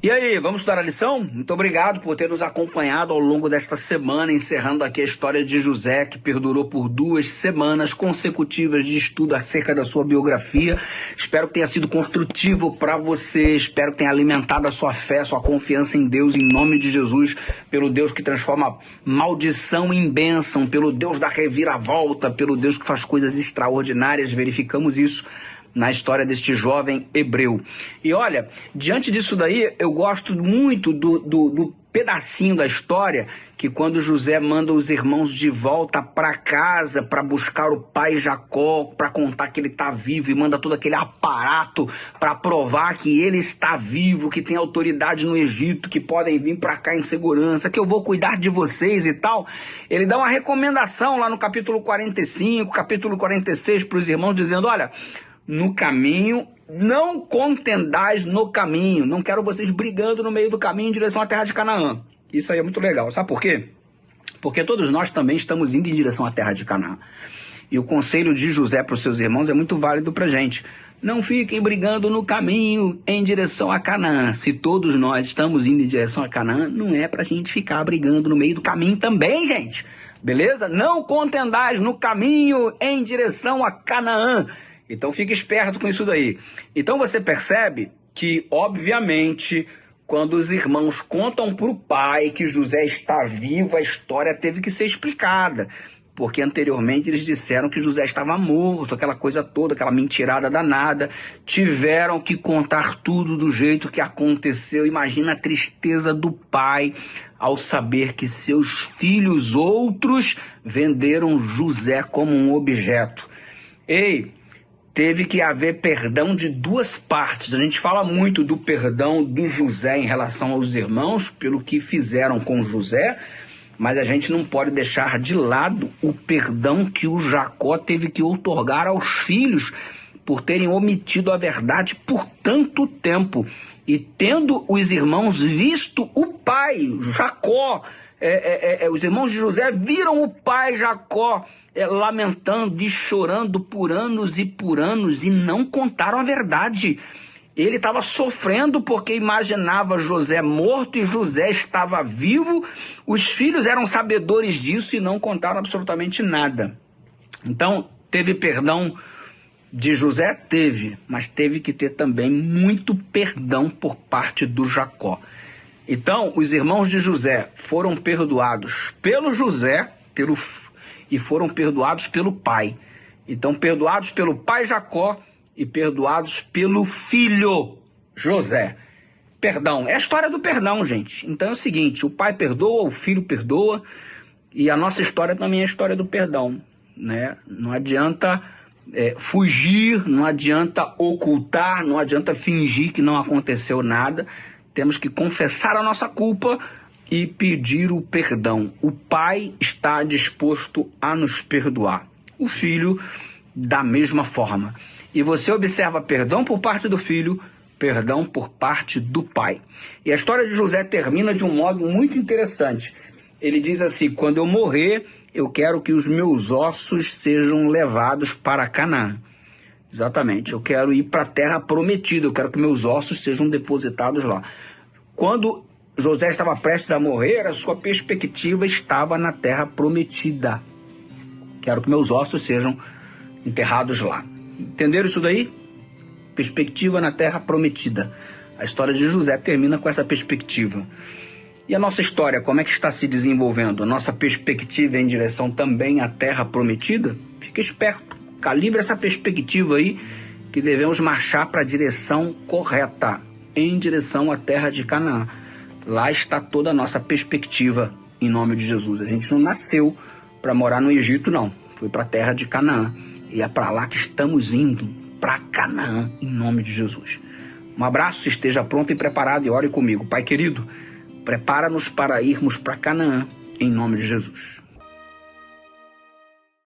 E aí, vamos estudar a lição? Muito obrigado por ter nos acompanhado ao longo desta semana, encerrando aqui a história de José, que perdurou por 2 semanas consecutivas de estudo acerca da sua biografia. Espero que tenha sido construtivo para você, espero que tenha alimentado a sua fé, sua confiança em Deus, em nome de Jesus, pelo Deus que transforma maldição em bênção, pelo Deus da reviravolta, pelo Deus que faz coisas extraordinárias. Verificamos isso na história deste jovem hebreu. E olha, diante disso daí, eu gosto muito do pedacinho da história que quando José manda os irmãos de volta para casa para buscar o pai Jacó, para contar que ele está vivo, e manda todo aquele aparato para provar que ele está vivo, que tem autoridade no Egito, que podem vir para cá em segurança, que eu vou cuidar de vocês e tal. Ele dá uma recomendação lá no capítulo 45, capítulo 46 para os irmãos, dizendo: olha, no caminho, não contendais no caminho. Não quero vocês brigando no meio do caminho em direção à terra de Canaã. Isso aí é muito legal. Sabe por quê? Porque todos nós também estamos indo em direção à terra de Canaã. E o conselho de José para os seus irmãos é muito válido para a gente. Não fiquem brigando no caminho em direção a Canaã. Se todos nós estamos indo em direção a Canaã, não é para a gente ficar brigando no meio do caminho também, gente. Beleza? Não contendais no caminho em direção a Canaã. Então fique esperto com isso daí. Então você percebe que, obviamente, quando os irmãos contam para o pai que José está vivo, a história teve que ser explicada. Porque anteriormente eles disseram que José estava morto, aquela coisa toda, aquela mentirada danada. Tiveram que contar tudo do jeito que aconteceu. Imagina a tristeza do pai ao saber que seus filhos outros venderam José como um objeto. Ei, teve que haver perdão de 2 partes. A gente fala muito do perdão do José em relação aos irmãos, pelo que fizeram com José, mas a gente não pode deixar de lado o perdão que o Jacó teve que outorgar aos filhos por terem omitido a verdade por tanto tempo. E tendo os irmãos visto o pai, Jacó, os irmãos de José viram o pai Jacó lamentando e chorando por anos e não contaram a verdade. Ele estava sofrendo porque imaginava José morto e José estava vivo. Os filhos eram sabedores disso e não contaram absolutamente nada. Então, teve perdão de José? Teve, mas teve que ter também muito perdão por parte do Jacó. Então, os irmãos de José foram perdoados pelo José e foram perdoados pelo pai. Então, perdoados pelo pai Jacó e perdoados pelo filho José. Perdão, é a história do perdão, gente. Então é o seguinte, o pai perdoa, o filho perdoa, e a nossa história também é a história do perdão, né? Não adianta fugir, não adianta ocultar, não adianta fingir que não aconteceu nada. Temos que confessar a nossa culpa e pedir o perdão. O pai está disposto a nos perdoar. O filho, da mesma forma. E você observa perdão por parte do filho, perdão por parte do pai. E a história de José termina de um modo muito interessante. Ele diz assim: quando eu morrer, eu quero que os meus ossos sejam levados para Canaã. Exatamente, eu quero ir para a terra prometida, eu quero que meus ossos sejam depositados lá. Quando José estava prestes a morrer, a sua perspectiva estava na terra prometida. Quero que meus ossos sejam enterrados lá. Entenderam isso daí? Perspectiva na terra prometida. A história de José termina com essa perspectiva. E a nossa história, como é que está se desenvolvendo? A nossa perspectiva é em direção também à terra prometida? Fica esperto, calibre essa perspectiva aí, que devemos marchar para a direção correta, em direção à terra de Canaã. Lá está toda a nossa perspectiva, em nome de Jesus. A gente não nasceu para morar no Egito, não. Foi para a terra de Canaã. E é para lá que estamos indo, para Canaã, em nome de Jesus. Um abraço, esteja pronto e preparado e ore comigo. Pai querido, prepara-nos para irmos para Canaã, em nome de Jesus.